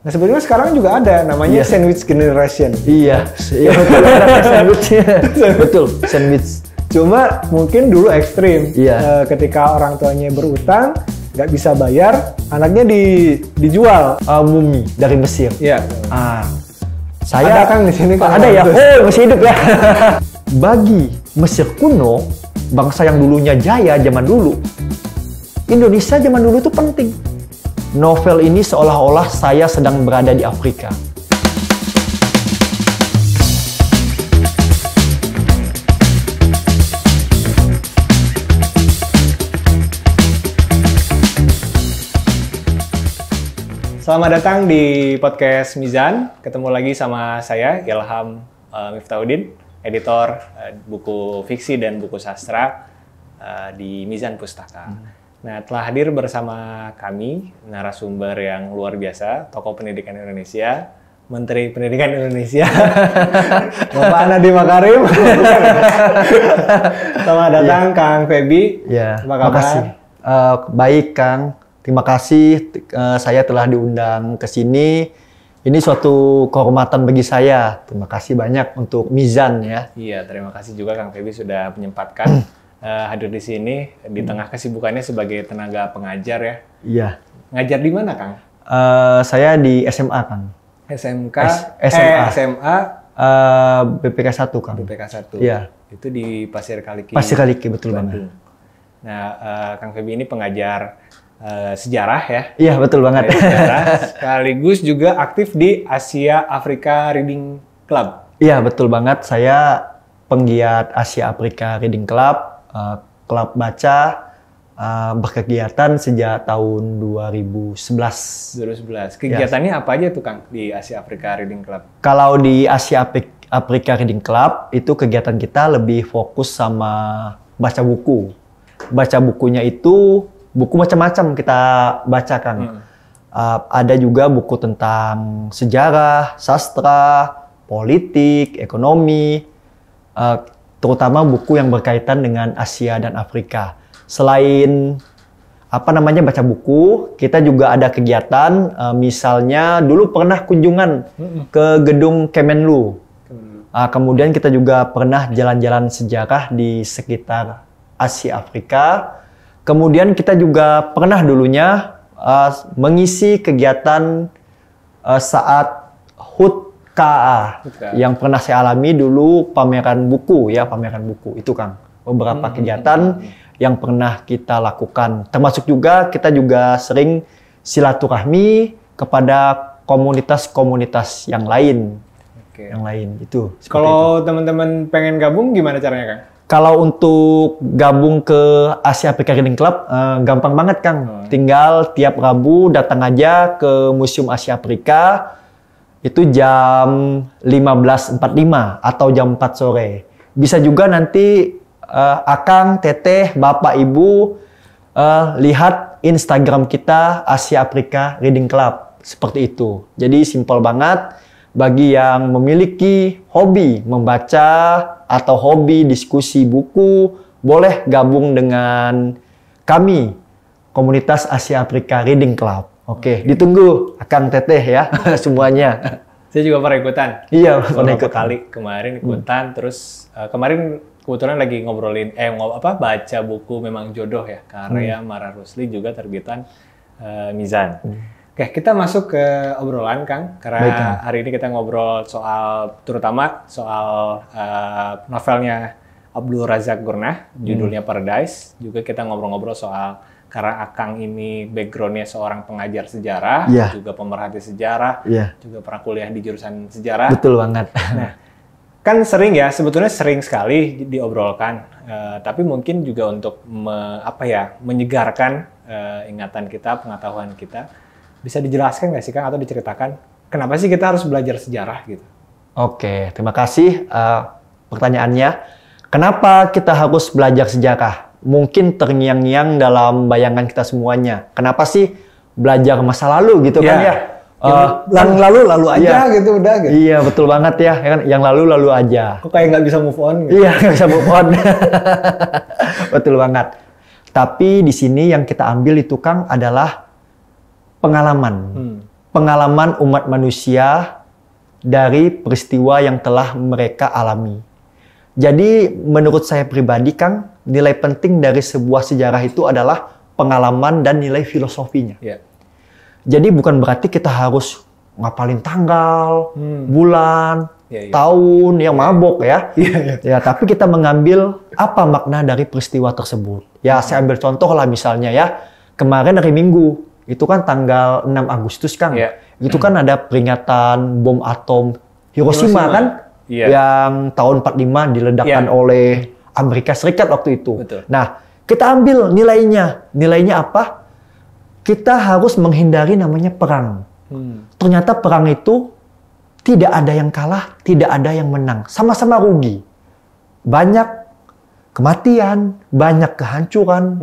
Nah sebetulnya sekarang juga ada namanya sandwich generation. Iya, betul, ada sandwichnya. Betul, sandwich. Cuma mungkin dulu ekstrim. Ketika orang tuanya berutang, nggak bisa bayar, anaknya dijual. Mumi dari Mesir. Iya. Saya ada Kang di sini. Ada ya. Oh, masih hidup ya. Bagi Mesir kuno, bangsa yang dulunya jaya zaman dulu, Indonesia zaman dulu itu penting. Novel ini seolah-olah saya sedang berada di Afrika. Selamat datang di podcast Mizan. Ketemu lagi sama saya, Ilham Miftahudin, editor buku fiksi dan buku sastra di Mizan Pustaka. Nah, telah hadir bersama kami narasumber yang luar biasa, tokoh pendidikan Indonesia, Menteri Pendidikan Indonesia, Bapak Nadiem Makarim. Selamat datang, Kang Feby. Ya, apa kabar? Makasih. Baik, Kang. Terima kasih saya telah diundang ke sini. Ini suatu kehormatan bagi saya. Terima kasih banyak untuk Mizan ya. Iya, terima kasih juga Kang Feby sudah menyempatkan hadir di sini di tengah kesibukannya sebagai tenaga pengajar ya. Iya. Ngajar di mana, Kang? Saya di SMA, Kang. SMK? SMA. BPK 1, Kang. BPK 1. Iya. Itu di Pasir Kaliki. Pasir Kaliki, betul Bandung. Nah, Kang Feby ini pengajar sejarah ya. Iya, betul banget. Sejarah, sekaligus juga aktif di Asia Afrika Reading Club. Iya, betul banget. Saya penggiat Asia Afrika Reading Club, klub baca, berkegiatan sejak tahun 2011. Kegiatannya apa aja tuh, Kang, di Asia Afrika Reading Club? Kalau di Asia Afrika Reading Club, itu kegiatan kita lebih fokus sama baca buku. Baca bukunya itu buku macam-macam kita baca, Kang. Ada juga buku tentang sejarah, sastra, politik, ekonomi, terutama buku yang berkaitan dengan Asia dan Afrika. Selain baca buku, kita juga ada kegiatan, misalnya dulu pernah kunjungan ke gedung Kemenlu. Kemudian kita juga pernah jalan-jalan sejarah di sekitar Asia Afrika. Kemudian kita juga pernah dulunya mengisi kegiatan saat HUT KA yang pernah saya alami dulu, pameran buku itu, Kang. Beberapa kegiatan yang pernah kita lakukan, termasuk juga kita juga sering silaturahmi kepada komunitas-komunitas yang lain. Yang lain itu. Kalau teman-teman pengen gabung gimana caranya, Kang? Kalau untuk gabung ke Asia Afrika Reading Club, gampang banget, Kang. Tinggal tiap Rabu datang aja ke Museum Asia Afrika, itu jam 15.45 atau jam 4 sore. Bisa juga nanti Akang, Teteh, Bapak, Ibu lihat Instagram kita Asia Afrika Reading Club. Seperti itu. Jadi simpel banget. Bagi yang memiliki hobi membaca atau hobi diskusi buku, boleh gabung dengan kami, komunitas Asia Afrika Reading Club. Oke, ditunggu Akang, Teteh ya, semuanya. Saya juga pernah ikutan. Iya, pernah ikutan. Kali kemarin ikutan, terus kemarin kebetulan lagi ngobrolin, baca buku Memang Jodoh ya, karya Mara Rusli, juga terbitan Mizan. Oke, kita masuk ke obrolan, Kang. Karena hari ini kita ngobrol terutama soal novelnya Abdul Razak Gurnah, judulnya Paradise. Juga kita ngobrol-ngobrol soal, karena Akang ini background-nya seorang pengajar sejarah, juga pemerhati sejarah, juga pernah kuliah di jurusan sejarah. Betul banget. Nah, kan sebetulnya sering sekali diobrolkan, tapi mungkin juga untuk menyegarkan ingatan kita, pengetahuan kita. Bisa dijelaskan nggak sih, Kang, atau diceritakan kenapa sih kita harus belajar sejarah gitu? Oke, terima kasih pertanyaannya. Kenapa kita harus belajar sejarah? Mungkin terngiang-ngiang dalam bayangan kita semuanya. Kenapa sih belajar masa lalu gitu kan ya? Lalu aja gitu udah gitu. Iya, betul banget ya. Yang lalu aja. Kok kayak nggak bisa move on? Gitu? Iya, nggak bisa move on. Betul banget. Tapi di sini yang kita ambil itu, Kang, adalah pengalaman. pengalaman umat manusia dari peristiwa yang telah mereka alami. Jadi menurut saya pribadi, Kang, nilai penting dari sebuah sejarah itu adalah pengalaman dan nilai filosofinya. Yeah. Jadi bukan berarti kita harus ngapalin tanggal, bulan, tahun yang mabok ya. Ya, tapi kita mengambil apa makna dari peristiwa tersebut. Ya, saya ambil contoh lah misalnya ya. Kemarin hari Minggu, itu kan tanggal 6 Agustus, Kang. Itu kan ada peringatan bom atom Hiroshima. Kan? Yang tahun 45 diledakkan oleh Amerika Serikat waktu itu. Betul. Nah, kita ambil nilainya. Nilainya apa? Kita harus menghindari namanya perang. Ternyata perang itu tidak ada yang kalah, tidak ada yang menang. Sama-sama rugi. Banyak kematian, banyak kehancuran,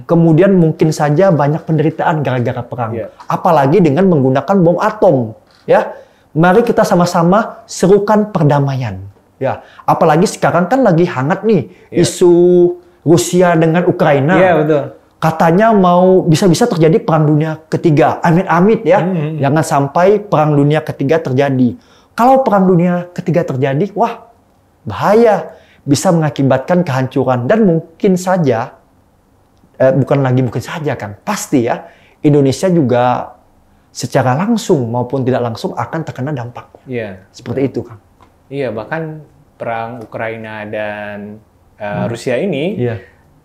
kemudian mungkin saja banyak penderitaan gara-gara perang. Apalagi dengan menggunakan bom atom. Ya, mari kita sama-sama serukan perdamaian. Ya, apalagi sekarang kan lagi hangat nih isu Rusia dengan Ukraina. Betul. Katanya mau bisa-bisa terjadi perang dunia ketiga. Amit-amit ya. Jangan sampai perang dunia ketiga terjadi. Kalau perang dunia ketiga terjadi, wah bahaya. Bisa mengakibatkan kehancuran. Dan mungkin saja, mungkin saja kan, pasti ya, Indonesia juga secara langsung maupun tidak langsung akan terkena dampak. Seperti itu, Kang. Iya, bahkan perang Ukraina dan Rusia ini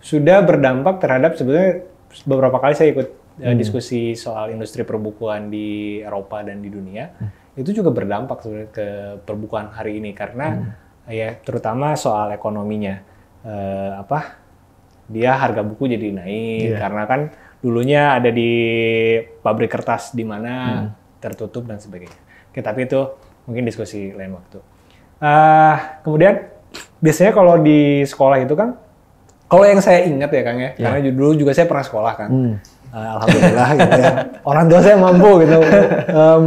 sudah berdampak terhadap, sebetulnya beberapa kali saya ikut diskusi soal industri perbukuan di Eropa dan di dunia, itu juga berdampak sebenarnya ke perbukuan hari ini karena ya terutama soal ekonominya, dia harga buku jadi naik karena kan dulunya ada di pabrik kertas di mana tertutup dan sebagainya. Oke, tapi itu mungkin diskusi lain waktu. Kemudian biasanya kalau di sekolah itu kan, kalau yang saya ingat ya Kang ya, karena dulu juga saya pernah sekolah kan, alhamdulillah gitu ya. Orang tua saya mampu gitu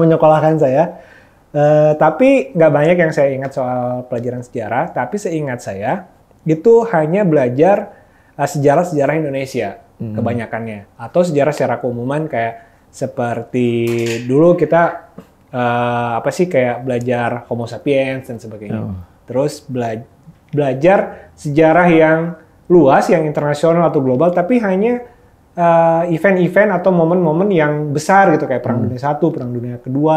menyekolahkan saya. Tapi nggak banyak yang saya ingat soal pelajaran sejarah. Tapi seingat saya itu hanya belajar sejarah-sejarah Indonesia kebanyakannya, atau sejarah secara keumuman kayak seperti dulu kita kayak belajar Homo sapiens dan sebagainya. Terus belajar sejarah yang luas, yang internasional atau global, tapi hanya event-event atau momen-momen yang besar gitu kayak Perang Dunia I, Perang Dunia II,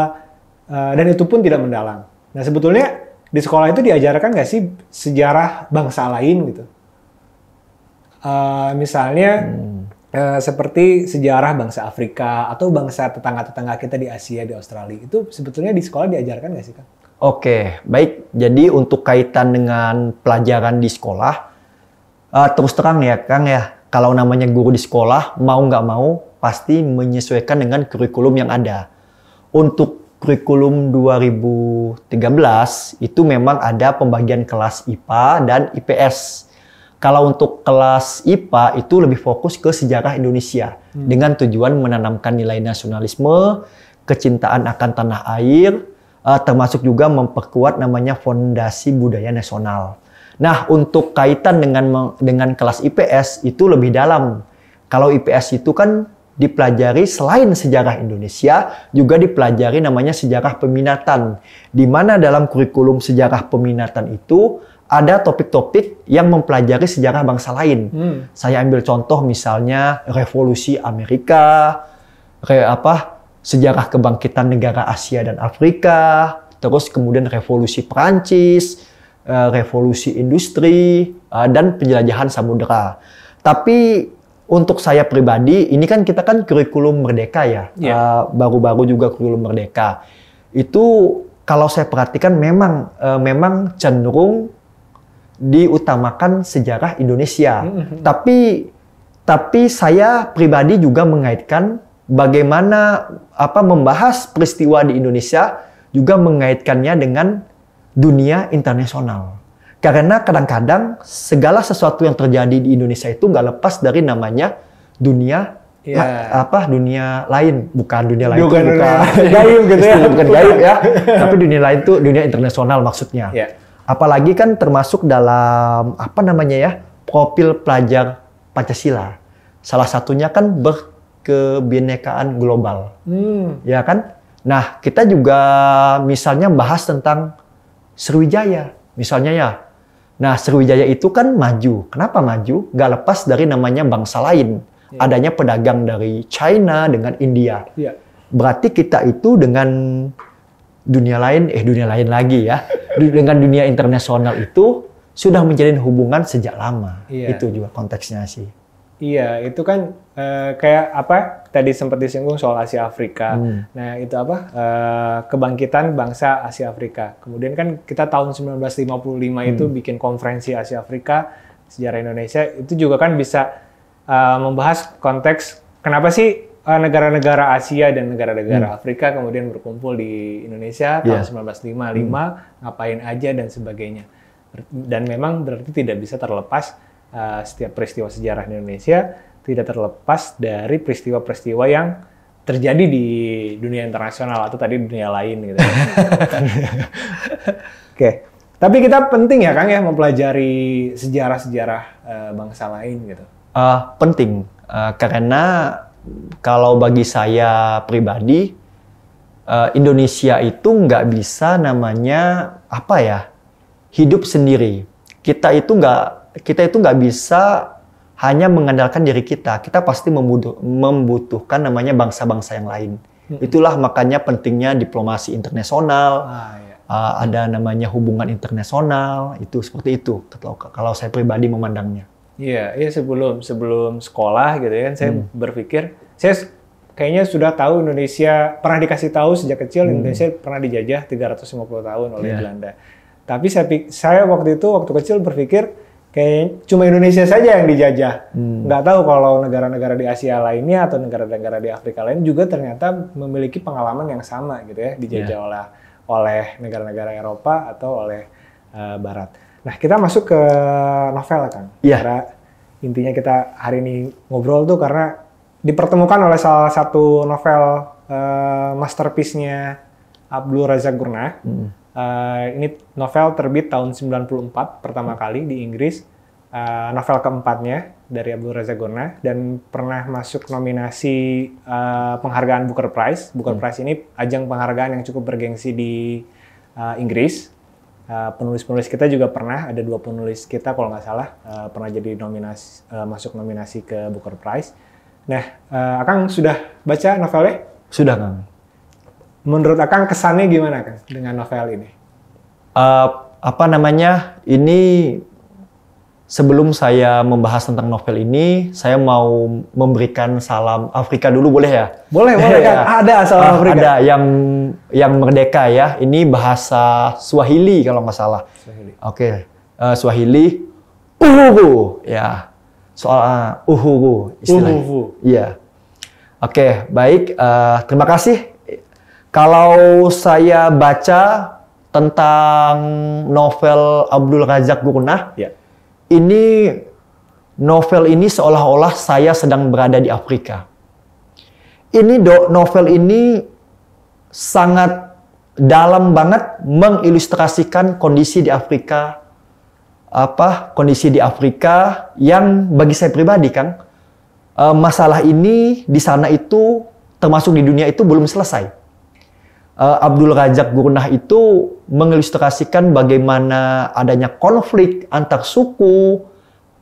dan itu pun tidak mendalam. Nah sebetulnya di sekolah itu diajarkan nggak sih sejarah bangsa lain gitu? Misalnya seperti sejarah bangsa Afrika atau bangsa tetangga-tetangga kita di Asia, di Australia, itu sebetulnya di sekolah diajarkan nggak sih, Kang? Oke, baik. Jadi untuk kaitan dengan pelajaran di sekolah, terus terang ya, Kang ya, kalau namanya guru di sekolah, mau nggak mau, pasti menyesuaikan dengan kurikulum yang ada. Untuk kurikulum 2013, itu memang ada pembagian kelas IPA dan IPS. Kalau untuk kelas IPA, itu lebih fokus ke sejarah Indonesia, dengan tujuan menanamkan nilai nasionalisme, kecintaan akan tanah air, termasuk juga memperkuat namanya fondasi budaya nasional. Nah, untuk kaitan dengan kelas IPS itu lebih dalam. Kalau IPS itu kan dipelajari selain sejarah Indonesia, juga dipelajari namanya sejarah peminatan. Di mana dalam kurikulum sejarah peminatan itu ada topik-topik yang mempelajari sejarah bangsa lain. Saya ambil contoh misalnya Revolusi Amerika, sejarah kebangkitan negara Asia dan Afrika, terus kemudian Revolusi Perancis, revolusi industri, dan penjelajahan samudera. Tapi untuk saya pribadi, ini kan kita kan kurikulum merdeka ya, baru-baru juga kurikulum merdeka. Itu kalau saya perhatikan memang cenderung diutamakan sejarah Indonesia. Tapi saya pribadi juga mengaitkan bagaimana membahas peristiwa di Indonesia juga mengaitkannya dengan dunia internasional. Karena kadang-kadang segala sesuatu yang terjadi di Indonesia itu nggak lepas dari namanya dunia dunia lain, bukan dunia lain, bukan gaib gitu ya, bukan gaib ya, tapi dunia lain itu dunia internasional maksudnya. Apalagi kan termasuk dalam profil pelajar Pancasila. Salah satunya kan berkebinekaan global, ya kan? Nah, kita juga misalnya bahas tentang Sriwijaya, misalnya ya. Nah, Sriwijaya itu kan maju. Kenapa maju? Nggak lepas dari namanya bangsa lain. Adanya pedagang dari China dengan India. Berarti kita itu dengan dunia lain lagi ya. Dengan dunia internasional itu sudah menjalin hubungan sejak lama. Itu juga konteksnya sih. Iya, itu kan kayak apa? Tadi sempat disinggung soal Asia Afrika. Nah, itu apa? Kebangkitan bangsa Asia Afrika. Kemudian kan kita tahun 1955 itu bikin konferensi Asia Afrika, sejarah Indonesia. Itu juga kan bisa membahas konteks kenapa sih negara-negara Asia dan negara-negara Afrika kemudian berkumpul di Indonesia tahun 1955, ngapain aja dan sebagainya. Dan memang berarti tidak bisa terlepas setiap peristiwa sejarah di Indonesia tidak terlepas dari peristiwa-peristiwa yang terjadi di dunia internasional atau tadi dunia lain gitu. Oke. Tapi kita penting ya Kang ya mempelajari sejarah-sejarah bangsa lain gitu. Penting karena kalau bagi saya pribadi Indonesia itu nggak bisa namanya apa ya hidup sendiri. Kita itu nggak bisa hanya mengandalkan diri kita. Kita pasti membutuhkan namanya bangsa-bangsa yang lain. Itulah makanya pentingnya diplomasi internasional. Ada namanya hubungan internasional. Itu seperti itu. Kalau saya pribadi memandangnya. Iya, sebelum sekolah gitu ya kan saya berpikir saya kayaknya sudah tahu Indonesia pernah dikasih tahu sejak kecil Indonesia pernah dijajah 350 tahun oleh Belanda. Tapi saya waktu kecil berpikir kayak cuma Indonesia saja yang dijajah. Nggak tahu kalau negara-negara di Asia lainnya atau negara-negara di Afrika lain juga ternyata memiliki pengalaman yang sama gitu ya, dijajah oleh negara-negara Eropa atau oleh Barat. Nah, kita masuk ke novel kan. Karena intinya kita hari ini ngobrol tuh karena dipertemukan oleh salah satu novel masterpiece-nya Abdul Razak Gurnah. Ini novel terbit tahun 94 pertama kali di Inggris, novel keempatnya dari Abdul Razak Gurnah dan pernah masuk nominasi penghargaan Booker Prize. Booker Prize ini ajang penghargaan yang cukup bergengsi di Inggris. Penulis-penulis kita juga pernah, ada 2 penulis kita kalau nggak salah pernah jadi masuk nominasi ke Booker Prize. Nah, Akang sudah baca novelnya? Sudah, Kang. Menurut Akang kesannya gimana Kang dengan novel ini? Ini sebelum saya membahas tentang novel ini, saya mau memberikan salam Afrika dulu, boleh ya? Boleh Kang. Ada salam Afrika. Ada yang merdeka ya. Ini bahasa Swahili kalau nggak salah. Oke. Swahili uhuru ya. Soal uhuru istilahnya. Iya. Oke, baik. Terima kasih. Kalau saya baca tentang novel Abdul Razak Gurnah, ini novel ini seolah-olah saya sedang berada di Afrika. Novel ini sangat dalam banget mengilustrasikan kondisi di Afrika. Kondisi di Afrika yang bagi saya pribadi, Kang, masalah ini di sana itu termasuk di dunia itu belum selesai. Abdul Razak Gurnah itu mengilustrasikan bagaimana adanya konflik antar suku,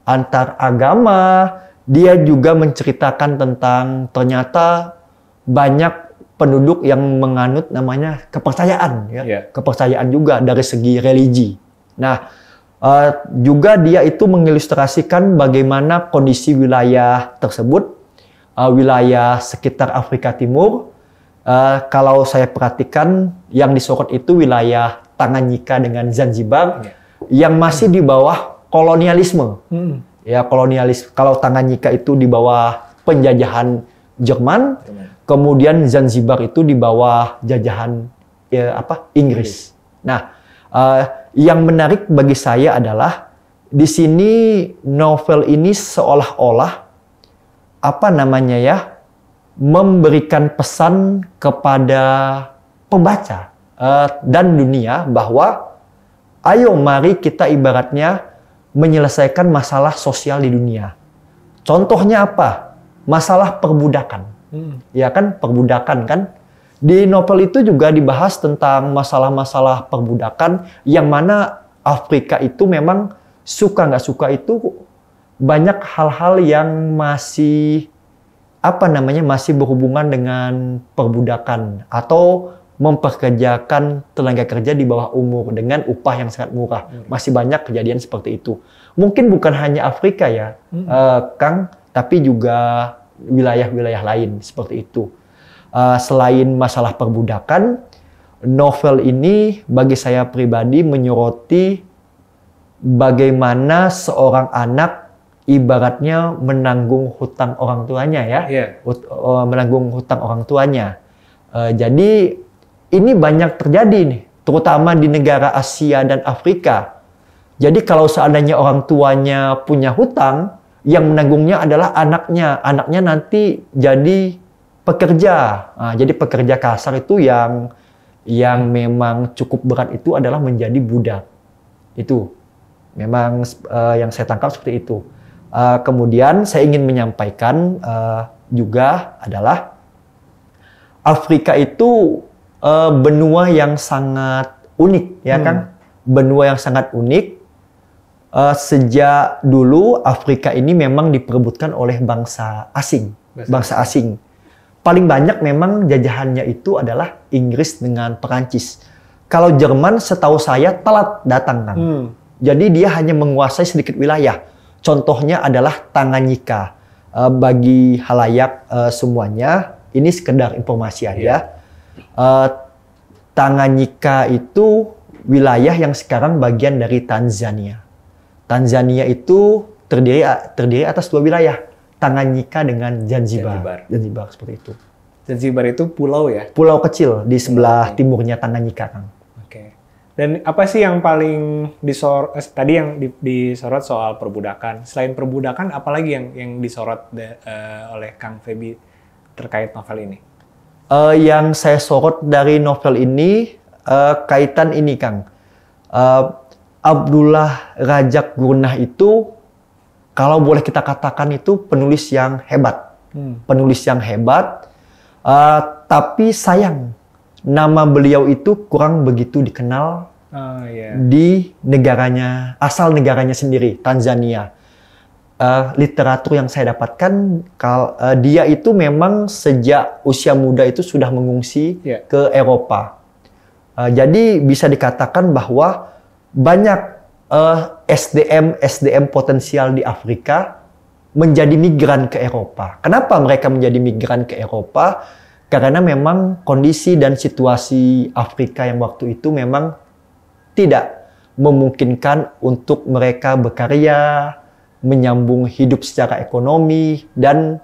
antar agama. Dia juga menceritakan tentang ternyata banyak penduduk yang menganut namanya kepercayaan, kepercayaan juga dari segi religi. Nah, juga dia itu mengilustrasikan bagaimana kondisi wilayah tersebut, wilayah sekitar Afrika Timur. Kalau saya perhatikan yang disorot itu wilayah Tanganyika dengan Zanzibar yang masih di bawah kolonialisme. Ya, kolonialis. Kalau Tanganyika itu di bawah penjajahan Jerman, kemudian Zanzibar itu di bawah jajahan Inggris. Nah, yang menarik bagi saya adalah di sini novel ini seolah-olah memberikan pesan kepada pembaca dan dunia bahwa ayo mari kita ibaratnya menyelesaikan masalah sosial di dunia. Contohnya apa? Masalah perbudakan. Ya kan, perbudakan kan. Di novel itu juga dibahas tentang masalah-masalah perbudakan yang mana Afrika itu memang suka nggak suka itu banyak hal-hal yang masih masih berhubungan dengan perbudakan atau memperkerjakan tenaga kerja di bawah umur dengan upah yang sangat murah. Masih banyak kejadian seperti itu. Mungkin bukan hanya Afrika ya, Kang, tapi juga wilayah-wilayah lain seperti itu. Selain masalah perbudakan, novel ini bagi saya pribadi menyoroti bagaimana seorang anak ibaratnya menanggung hutang orang tuanya ya, menanggung hutang orang tuanya. Jadi ini banyak terjadi nih, terutama di negara Asia dan Afrika. Jadi kalau seandainya orang tuanya punya hutang, yang menanggungnya adalah anaknya. Anaknya nanti jadi pekerja. Nah, jadi pekerja kasar itu yang memang cukup berat itu adalah menjadi budak. Itu memang yang saya tangkap seperti itu. Kemudian saya ingin menyampaikan juga adalah Afrika itu benua yang sangat unik ya Kang, benua yang sangat unik. Sejak dulu Afrika ini memang diperebutkan oleh bangsa asing. Paling banyak memang jajahannya itu adalah Inggris dengan Perancis. Kalau Jerman setahu saya telat datang Kang. Jadi dia hanya menguasai sedikit wilayah. Contohnya adalah Tanganyika. Bagi halayak semuanya, ini sekedar informasi aja. Tanganyika itu wilayah yang sekarang bagian dari Tanzania. Tanzania itu terdiri atas dua wilayah, Tanganyika dengan Zanzibar. Zanzibar seperti itu. Zanzibar itu pulau ya? Pulau kecil di sebelah timurnya Tanganyika, Kang. Oke. Dan apa sih yang paling tadi yang disorot soal perbudakan? Selain perbudakan, apalagi yang disorot oleh Kang Feby terkait novel ini? Yang saya sorot dari novel ini kaitan ini, Kang. Abdullah Rajak Gurnah itu kalau boleh kita katakan itu penulis yang hebat. Penulis yang hebat, tapi sayang nama beliau itu kurang begitu dikenal di negaranya, asal negaranya sendiri, Tanzania. Literatur yang saya dapatkan, dia itu memang sejak usia muda itu sudah mengungsi ke Eropa. Jadi bisa dikatakan bahwa banyak SDM potensial di Afrika menjadi migran ke Eropa. Kenapa mereka menjadi migran ke Eropa? Karena memang kondisi dan situasi Afrika yang waktu itu memang tidak memungkinkan untuk mereka berkarya, menyambung hidup secara ekonomi, dan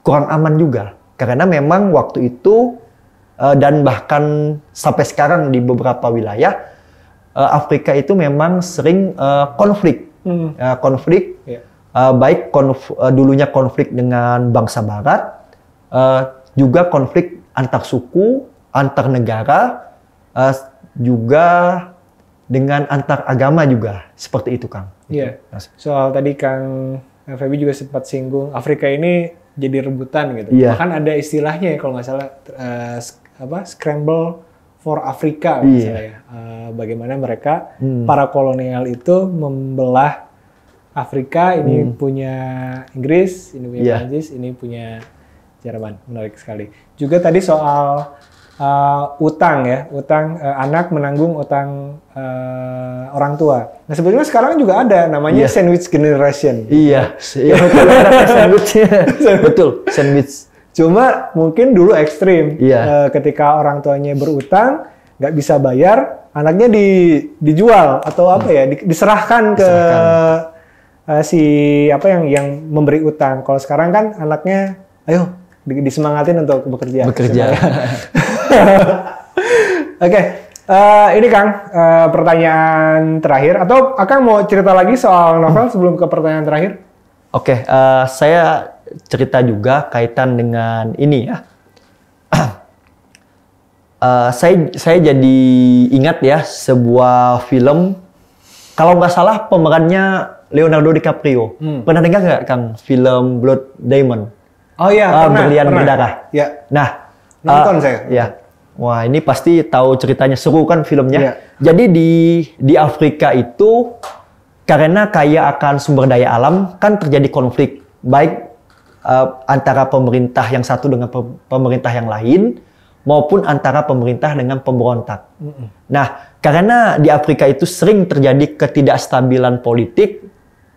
kurang aman juga. Karena memang waktu itu, dan bahkan sampai sekarang di beberapa wilayah, Afrika itu memang sering konflik. Baik dulunya konflik dengan bangsa Barat, juga konflik antar suku, antar negara, juga dengan antar agama juga. Seperti itu, Kang. Iya. Soal tadi Kang Feby juga sempat singgung, Afrika ini jadi rebutan gitu. Bahkan ada istilahnya ya kalau nggak salah, scramble for Afrika misalnya. Bagaimana mereka, para kolonial itu membelah Afrika, ini punya Inggris, ini punya Prancis, ini punya Jerman. Menarik sekali. Juga tadi soal utang ya, anak menanggung utang orang tua. Nah sebetulnya sekarang juga ada namanya sandwich generation. Betul, sandwich. Cuma mungkin dulu ekstrim. Ketika orang tuanya berutang, nggak bisa bayar, anaknya dijual atau diserahkan ke yang memberi utang. Kalau sekarang kan anaknya, ayo disemangatin untuk bekerja. Oke. Ini Kang, pertanyaan terakhir. Atau Akang mau cerita lagi soal novel sebelum ke pertanyaan terakhir? Oke, saya cerita juga kaitan dengan ini ya. Saya jadi ingat ya sebuah film, kalau nggak salah pemerannya Leonardo DiCaprio. Pernah dengar nggak Kang film Blood Diamond? Oh iya, Berlian berdarah. Ya. Nah, Nonton saya. Ya. Wah, ini pasti tahu ceritanya, seru kan filmnya. Iya. Jadi di Afrika itu karena kaya akan sumber daya alam kan terjadi konflik baik antara pemerintah yang satu dengan pemerintah yang lain maupun antara pemerintah dengan pemberontak. Nah, karena di Afrika itu sering terjadi ketidakstabilan politik,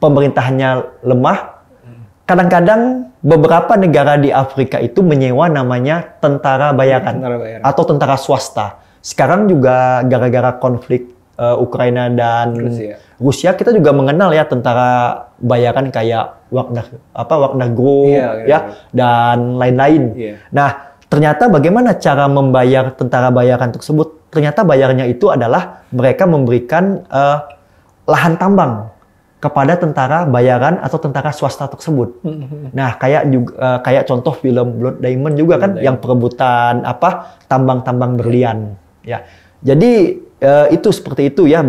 pemerintahannya lemah. Kadang-kadang beberapa negara di Afrika itu menyewa namanya tentara bayaran atau tentara swasta. Sekarang juga gara-gara konflik Ukraina dan Rusia, kita juga mengenal ya tentara bayaran kayak Wagner Group dan lain-lain. Nah, ternyata bagaimana cara membayar tentara bayaran tersebut? Ternyata bayarnya itu adalah mereka memberikan lahan tambang kepada tentara bayaran atau tentara swasta tersebut. Nah, kayak contoh film Blood Diamond juga kan, yang perebutan tambang-tambang berlian. Ya, jadi itu seperti itu ya.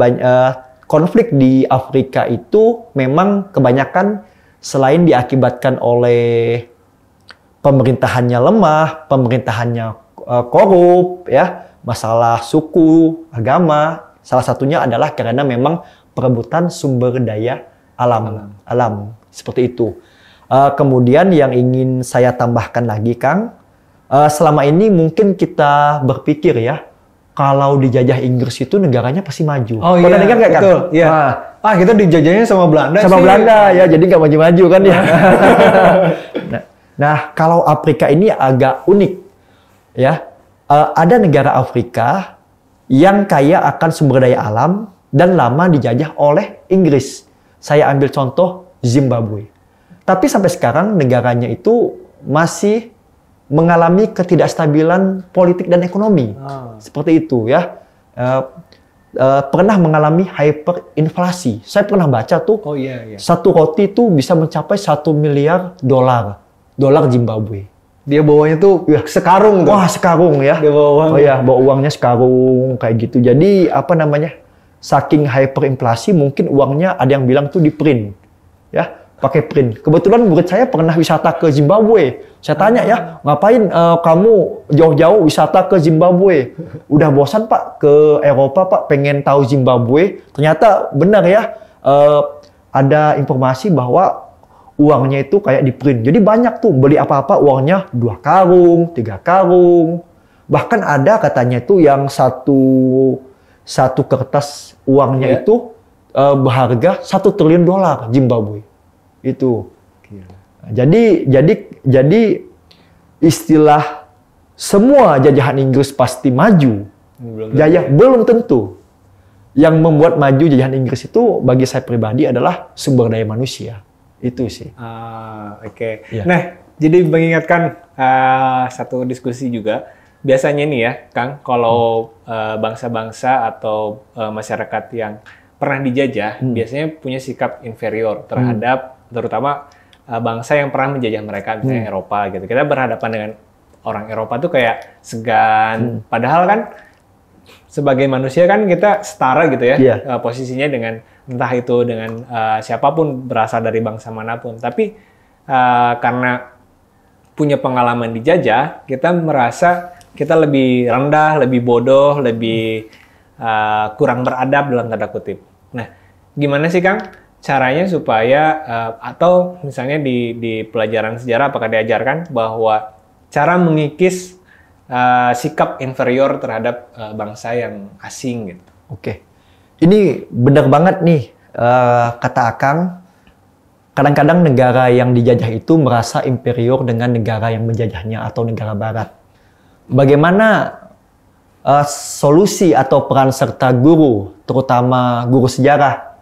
Konflik di Afrika itu memang kebanyakan selain diakibatkan oleh pemerintahannya lemah, pemerintahannya korup, ya, masalah suku, agama. Salah satunya adalah karena memang perebutan sumber daya alam seperti itu. Kemudian yang ingin saya tambahkan lagi, Kang, selama ini mungkin kita berpikir ya, kalau dijajah Inggris itu negaranya pasti maju. Oh iya, dengar nggak, Kang? Betul, iya. Kita dijajahnya sama Belanda sama Belanda ya, jadi nggak maju-maju kan ya. Nah, kalau Afrika ini agak unik ya. Ada negara Afrika yang kaya akan sumber daya alam dan lama dijajah oleh Inggris. Saya ambil contoh Zimbabwe. Tapi sampai sekarang negaranya itu masih mengalami ketidakstabilan politik dan ekonomi. Seperti itu ya. Pernah mengalami hyperinflasi. Saya pernah baca tuh, satu roti itu bisa mencapai $1 miliar dolar Zimbabwe. Dia bawanya tuh sekarung tuh. Wah, sekarung ya. Dia bawa uang. Oh ya, bawa uangnya sekarung kayak gitu. Jadi saking hyperinflasi mungkin uangnya ada yang bilang tuh di print. Ya, pakai print. Kebetulan murid saya pernah wisata ke Zimbabwe. Saya tanya ya, ngapain kamu jauh-jauh wisata ke Zimbabwe? Udah bosan Pak ke Eropa Pak, pengen tahu Zimbabwe. Ternyata benar ya, ada informasi bahwa uangnya itu kayak di print. Jadi banyak tuh, beli apa-apa uangnya 2 karung, 3 karung. Bahkan ada katanya itu yang satu kertas uangnya itu berharga $1 triliun Zimbabwe. Itu. Jadi istilah semua jajahan Inggris pasti maju. Belum tentu. Yang membuat maju jajahan Inggris itu bagi saya pribadi adalah sumber daya manusia. Itu sih. Oke. Ya. Nah, jadi mengingatkan satu diskusi juga. Biasanya nih ya, Kang, kalau bangsa-bangsa atau masyarakat yang pernah dijajah, biasanya punya sikap inferior terhadap terutama bangsa yang pernah menjajah mereka, misalnya Eropa gitu. Kita berhadapan dengan orang Eropa tuh kayak segan. Padahal kan sebagai manusia kan kita setara gitu ya, posisinya dengan entah itu dengan siapapun berasal dari bangsa manapun. Tapi karena punya pengalaman dijajah, kita merasa kita lebih rendah, lebih bodoh, lebih kurang beradab dalam tanda kutip. Nah, gimana sih Kang caranya supaya atau misalnya di pelajaran sejarah apakah diajarkan bahwa cara mengikis sikap inferior terhadap bangsa yang asing gitu? Oke. Ini benar banget nih kata Akang. Kadang-kadang negara yang dijajah itu merasa inferior dengan negara yang menjajahnya atau negara barat. Bagaimana solusi atau peran serta guru, terutama guru sejarah,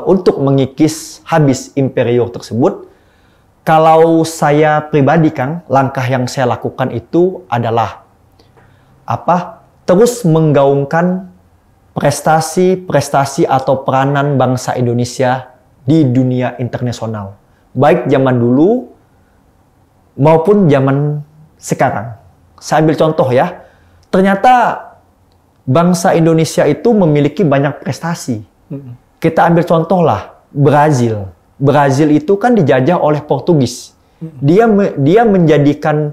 untuk mengikis habis inferior tersebut? Kalau saya pribadi, Kang, langkah yang saya lakukan itu adalah terus menggaungkan prestasi atau peranan bangsa Indonesia di dunia internasional. Baik zaman dulu maupun zaman sekarang. Saya ambil contoh ya. Ternyata bangsa Indonesia itu memiliki banyak prestasi. Kita ambil contoh lah, Brazil. Brazil itu kan dijajah oleh Portugis. Dia menjadikan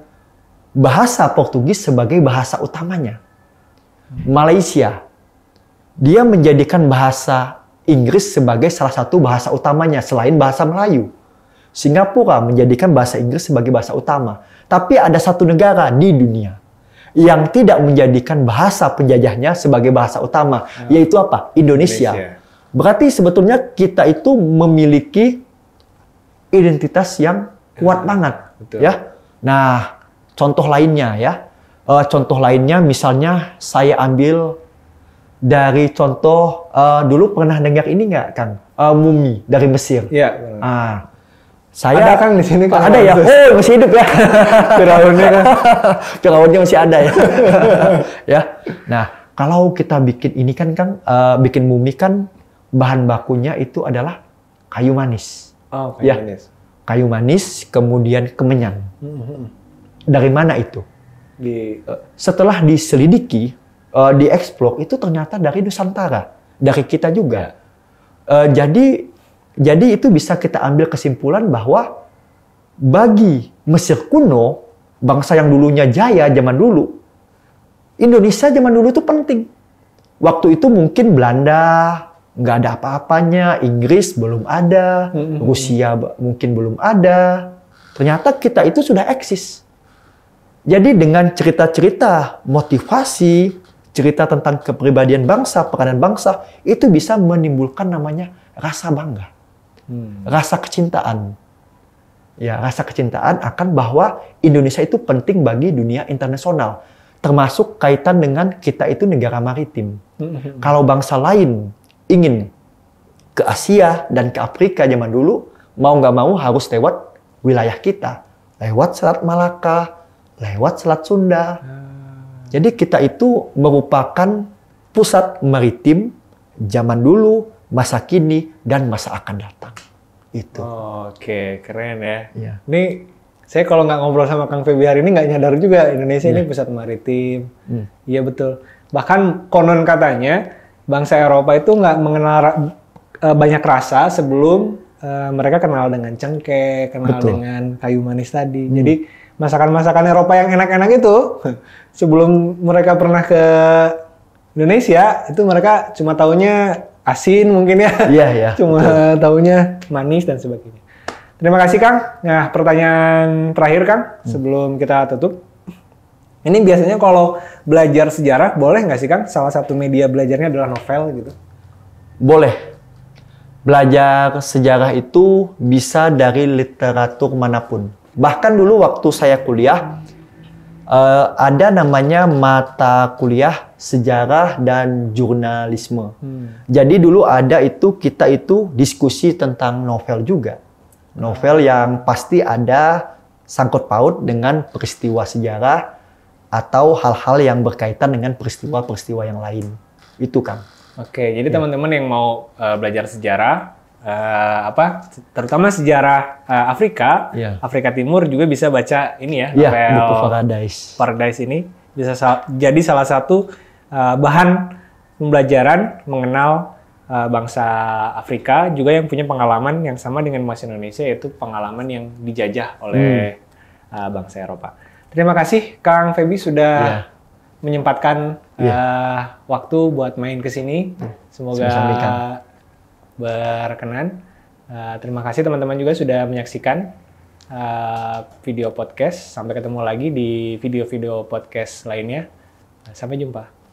bahasa Portugis sebagai bahasa utamanya. Malaysia, dia menjadikan bahasa Inggris sebagai salah satu bahasa utamanya selain bahasa Melayu. Singapura menjadikan bahasa Inggris sebagai bahasa utama. Tapi ada satu negara di dunia yang tidak menjadikan bahasa penjajahnya sebagai bahasa utama, yaitu apa? Indonesia. Berarti sebetulnya kita itu memiliki identitas yang kuat banget, betul. ya. Nah, contoh lainnya ya. Contoh lainnya misalnya saya ambil dari contoh dulu pernah dengar ini nggak, Kang? Mumi dari Mesir. Iya. Saya ada, Kang, di sini, Kang. Ada ya? Oh, masih hidup ya. Firaunnya, kan? Firaunnya masih ada ya. Ya. Nah, kalau kita bikin ini kan, Kang, bikin mumi kan bahan bakunya itu adalah kayu manis. Oh, kayu manis. Kayu manis, kemudian kemenyan. Dari mana itu? Setelah diselidiki, dieksplor, itu ternyata dari Nusantara, dari kita juga. Jadi itu bisa kita ambil kesimpulan bahwa bagi Mesir kuno, bangsa yang dulunya jaya zaman dulu, Indonesia zaman dulu itu penting. Waktu itu mungkin Belanda nggak ada apa-apanya, Inggris belum ada, Rusia mungkin belum ada. Ternyata kita itu sudah eksis. Jadi dengan cerita-cerita motivasi, cerita tentang kepribadian bangsa, peranan bangsa, itu bisa menimbulkan namanya rasa bangga. Rasa kecintaan. Ya, rasa kecintaan akan bahwa Indonesia itu penting bagi dunia internasional. Termasuk kaitan dengan kita itu negara maritim. Kalau bangsa lain ingin ke Asia dan ke Afrika zaman dulu, mau nggak mau harus lewat wilayah kita. Lewat Selat Malaka, lewat Selat Sunda. Jadi kita itu merupakan pusat maritim zaman dulu, masa kini, dan masa akan datang. Itu. Oke, keren ya. Iya. Ini saya kalau nggak ngobrol sama Kang Feby hari ini nggak nyadar juga Indonesia ini pusat maritim. Iya betul. Bahkan konon katanya bangsa Eropa itu nggak mengenal banyak rasa sebelum mereka kenal dengan cengkeh, kenal dengan kayu manis tadi. Jadi masakan-masakan Eropa yang enak-enak itu sebelum mereka pernah ke Indonesia itu mereka cuma taunya asin mungkin ya. Iya. Cuma taunya manis dan sebagainya. Terima kasih, Kang. Nah, pertanyaan terakhir, Kang, sebelum kita tutup. Ini biasanya kalau belajar sejarah, boleh nggak sih, Kang? Salah satu media belajarnya adalah novel gitu. Boleh. Belajar sejarah itu bisa dari literatur manapun. Bahkan dulu waktu saya kuliah, ada namanya mata kuliah sejarah dan jurnalisme. Jadi dulu ada itu, kita itu diskusi tentang novel juga. Novel yang pasti ada sangkut paut dengan peristiwa sejarah atau hal-hal yang berkaitan dengan peristiwa-peristiwa yang lain. Itu, Kang. Oke, jadi teman-teman yang mau belajar sejarah, terutama sejarah Afrika, Afrika Timur juga bisa baca ini ya, novel buku Paradise. Paradise ini bisa jadi salah satu bahan pembelajaran mengenal bangsa Afrika juga yang punya pengalaman yang sama dengan bangsa Indonesia, yaitu pengalaman yang dijajah oleh bangsa Eropa. Terima kasih Kang Feby sudah menyempatkan waktu buat main ke sini. Semoga berkenan. Terima kasih teman-teman juga sudah menyaksikan video podcast. Sampai ketemu lagi di video-video podcast lainnya. Sampai jumpa.